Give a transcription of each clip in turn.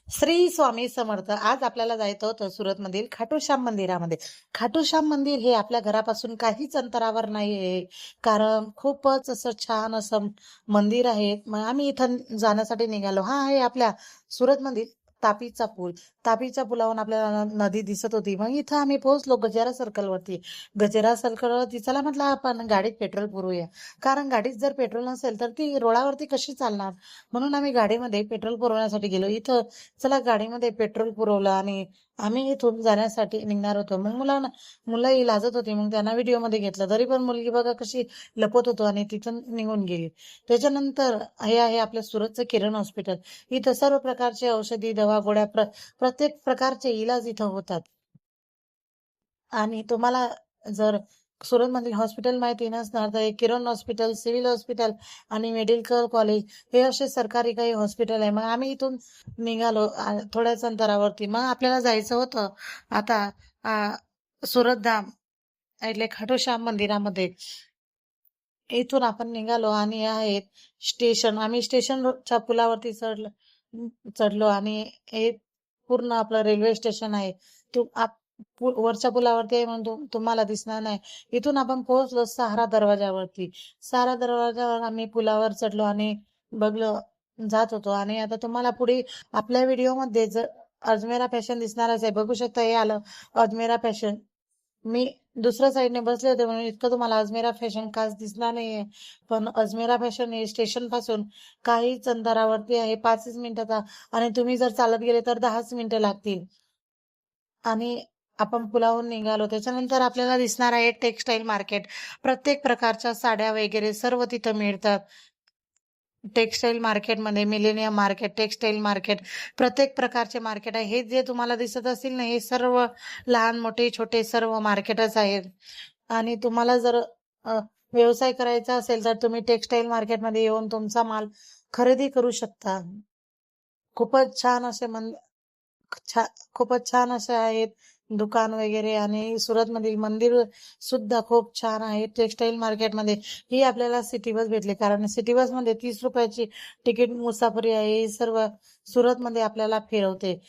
श्री स्वामी समर्थ. आज आपल्याला जायचं होतं सुरतमधील खाटूश्याम मंदिरामध्ये. खाटूश्याम मंदिर हे आपल्या घरापासून काहीच अंतरावर नाही आहे. कारण खूपच असं छान असं मंदिर आहे. मग आम्ही इथं जाण्यासाठी निघालो. हा आहे आपल्या सुरतमधील तापीचा पूल. तापीच्या पुलावरून आपल्याला नदी दिसत होती. मग इथं आम्ही पोहोचलो गजारा सर्कलवरती. गजारा सर्कलवरती चला म्हटलं आपण गाडीत पेट्रोल पुरवूया. कारण गाडीत जर पेट्रोल नसेल तर ती रोडावरती कशी चालणार? म्हणून आम्ही गाडीमध्ये पेट्रोल पुरवण्यासाठी गेलो. इथं चला गाडीमध्ये पेट्रोल पुरवलं आणि आम्ही इथून जाण्यासाठी निघणार होतो. मग मुलंही लाजत होती. मग त्यांना व्हिडिओमध्ये घेतलं. तरी पण मुलगी बघा कशी लपत होतो आणि तिथून निघून गेली. त्याच्यानंतर हे आहे आपल्या सुरतचं किरण हॉस्पिटल. इथं सर्व प्रकारचे औषधी, दवा, गोळ्या प्रत्येक प्रकारचे इलाज इथं होतात. आणि तुम्हाला जर सुरतमधील हॉस्पिटल माहिती नसणार तर एक किरण हॉस्पिटल, सिव्हिल हॉस्पिटल आणि मेडिकल कॉलेज हे असे सरकारी काही हॉस्पिटल आहे. मग आम्ही इथून निघालो थोड्याच अंतरावरती. मग आपल्याला जायचं होतं आता सुरतधाम इथले खाटूश्याम मंदिरामध्ये. इथून आपण निघालो आणि आहेत स्टेशन. आम्ही स्टेशनच्या पुलावरती चढलो आणि हे पूर्ण आपलं रेल्वे स्टेशन आहे. तू वरच्या पुलावरती आहे म्हणून तुम्हाला दिसणार नाही. इथून आपण पोहोचलो सहारा दरवाजावरती. सहारा दरवाजावर आम्ही पुलावर चढलो आणि बघलो जात होतो. आणि आता तुम्हाला पुढे आपल्या व्हिडिओमध्ये जर अजमेरा फॅशन दिसणारच आहे. बघू शकता हे आलं अजमेरा फॅशन. मी दुसऱ्या साईडने बसले होते म्हणून इतकं तुम्हाला अजमेरा फॅशन खास दिसणार नाहीये. पण अजमेरा फॅशन हे स्टेशन पासून काहीच अंतरावरती आहे. 5च मिनिटाचा. आणि तुम्ही जर चालत गेले तर 10च मिनिटं लागतील. आणि आपण पुलावरून निघालो. त्याच्यानंतर आपल्याला दिसणार आहे टेक्सटाईल मार्केट. प्रत्येक प्रकारच्या साड्या वगैरे सर्व तिथं मिळतात. टेक्सटाईल मार्केटमध्ये मिलेनियम मार्केट, टेक्सटाईल मार्केट, प्रत्येक प्रकारचे मार्केट आहे. हे जे तुम्हाला दिसत असतील ना, हे सर्व लहान मोठे छोटे सर्व मार्केटच आहेत. आणि तुम्हाला जर व्यवसाय करायचा असेल तर तुम्ही टेक्सटाईल मार्केटमध्ये येऊन तुमचा माल खरेदी करू शकता. खूपच छान असे खूपच छान असे आहेत दुकान वगैरे. आणि सुरतमधील मंदिर सुद्धा खूप छान आहे. टेक्सटाईल मार्केटमध्ये ही आपल्याला सिटी बस भेटली. कारण सिटी बस मध्ये 30 रुपयाची तिकीट मुसाफरी आहे. ही सर्व सुरतमध्ये आपल्याला फिरवते.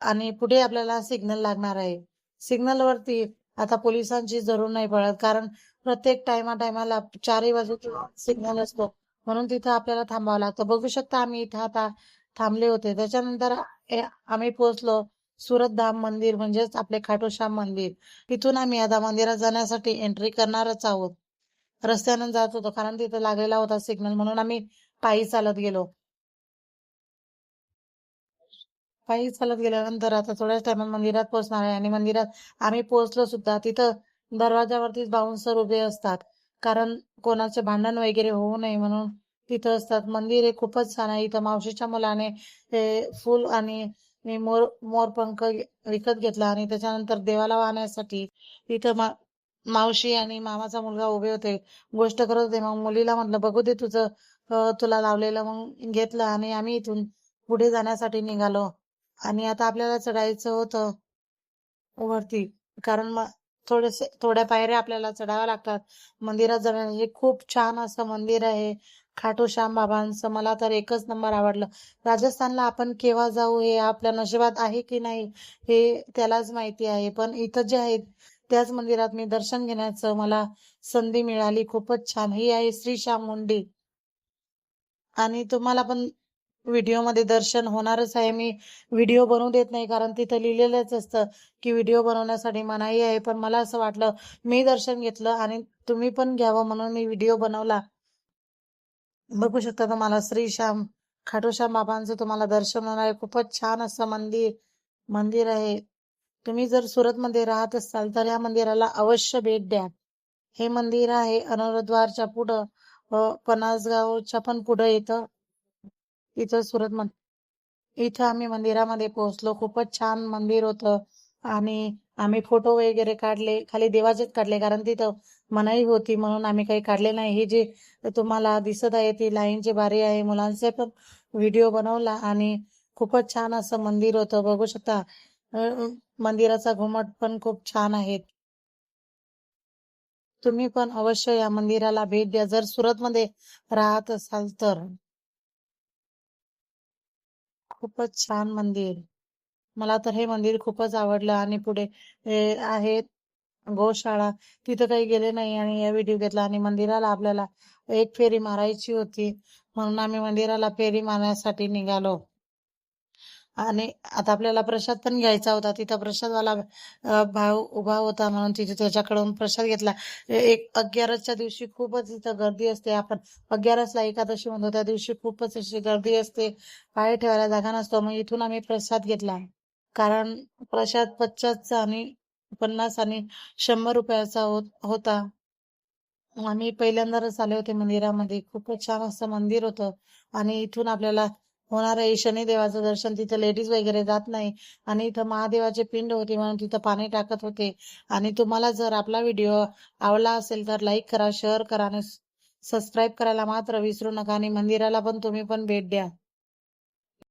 आणि पुढे आपल्याला सिग्नल लागणार आहे. सिग्नल वरती आता पोलिसांची जरूर नाही पडत. कारण प्रत्येक टायमाला चारही बाजूला सिग्नल असतो. म्हणून तिथं आपल्याला थांबावं लागतं. बघू शकता आम्ही इथं आता थांबले होते. त्याच्यानंतर आम्ही पोहोचलो सुरतधाम मंदिर म्हणजेच आपले खाटूश्याम मंदिर. तिथून आम्ही आता मंदिरात जाण्यासाठी एंट्री करणारच आहोत. रस्त्यानं जात होतो कारण तिथं लागलेला होता सिग्नल. म्हणून आम्ही पायी चालत गेलो. पायी चालत गेल्यानंतर आता थोड्याच टायमात मंदिरात पोहोचणार आहे. आणि मंदिरात आम्ही पोहोचलो सुद्धा. तिथं दरवाजावरतीच बाउन्सर उभे असतात. कारण कोणाचे भांडण वगैरे होऊ नये म्हणून तिथं असतात. मंदिर हे खूपच छान आहे. इथं मावशीच्या मुलाने हे फुल आणि मोरपंख विकत घेतला आणि त्याच्यानंतर देवाला वाहण्यासाठी तिथं मावशी आणि मामाचा मुलगा उभे होते. गोष्ट करत होते. मग मुलीला म्हटलं बघू दे तुझं तुला लावलेलं. मग घेतलं आणि आम्ही इथून पुढे जाण्यासाठी निघालो. आणि आता आपल्याला चढायचं होतं वरती. कारण मग थोड्या पायऱ्या आपल्याला चढाव्या लागतात मंदिरात जाण्या. हे खूप छान असं मंदिर आहे खाटूश्याम बाबांचं. मला तर एकच नंबर आवडलं. राजस्थानला आपण केव्हा जाऊ हे आपल्या नशिबात आहे की नाही हे त्यालाच माहिती आहे. पण इथं जे आहेत त्याच मंदिरात मी दर्शन घेण्याचं मला संधी मिळाली. खूपच छान. ही आहे श्री श्याम मुंडी. आणि तुम्हाला पण व्हिडिओमध्ये दर्शन होणारच आहे. मी व्हिडिओ बनवू देत नाही कारण तिथं लिहिलेलंच असतं की व्हिडिओ बनवण्यासाठी मनाई आहे. पण मला असं वाटलं मी दर्शन घेतलं आणि तुम्ही पण घ्यावं म्हणून मी व्हिडिओ बनवला. बघू शकता तुम्हाला खाटूश्याम बाबांचं तुम्हाला दर्शन होणार आहे. खूपच छान असं मंदिर आहे. तुम्ही जर सुरतमध्ये राहत असाल तर या मंदिराला अवश्य भेट द्या. हे मंदिर आहे अनोरद्वारच्या पुढं पनासगावच्या पण पुढं येतं. इथं इथं आम्ही मंदिरामध्ये पोहोचलो. खूपच छान मंदिर होतं. आणि आम्ही फोटो वगैरे काढले. खाली देवाचेच काढले कारण तिथं मनाई होती म्हणून आम्ही काही काढले नाही. ही जी तुम्हाला दिसत आहे ती लाईनची बारी आहे. मुलांचे पण व्हिडिओ बनवला आणि खूपच छान असं मंदिर होतं. बघू शकता मंदिराचा घुमट पण खूप छान आहे. तुम्ही पण अवश्य या मंदिराला भेट द्या जर सुरतमध्ये राहत असाल तर. खूपच छान मंदिर. मला तर हे मंदिर खूपच आवडलं आणि पुढे हे आहे गोशाळा. तिथं काही गेले नाही आणि या व्हिडिओ घेतला आणि मंदिराला आपल्याला एक फेरी मारायची होती. म्हणून आम्ही मंदिराला फेरी मारण्यासाठी निघालो. आणि आता आपल्याला प्रसाद पण घ्यायचा होता. तिथं प्रसादवाला भाऊ उभा होता म्हणून तिथे त्याच्याकडून प्रसाद घेतला. एक 11सच्या दिवशी खूपच तिथं गर्दी असते. आपण 11सला एकादशी म्हणतो त्या दिवशी खूपच अशी गर्दी असते. पाय ठेवायला जागा नसतो. मग इथून आम्ही प्रसाद घेतला. कारण प्रसाद 50 आणि 100 रुपयाचा होता. आम्ही पहिल्यांदाच आले होते मंदिरामध्ये. खूपच छान असं मंदिर होतं आणि इथून आपल्याला होणार आहे शनिदेवाचं दर्शन. तिथं लेडीज वगैरे जात नाही आणि इथं महादेवाचे पिंड होते म्हणून तिथं पाणी टाकत होते. आणि तुम्हाला जर आपला व्हिडिओ आवडला असेल तर लाईक करा, शेअर करा आणि सबस्क्राईब करायला मात्र विसरू नका आणि मंदिराला पण तुम्ही पण भेट द्या.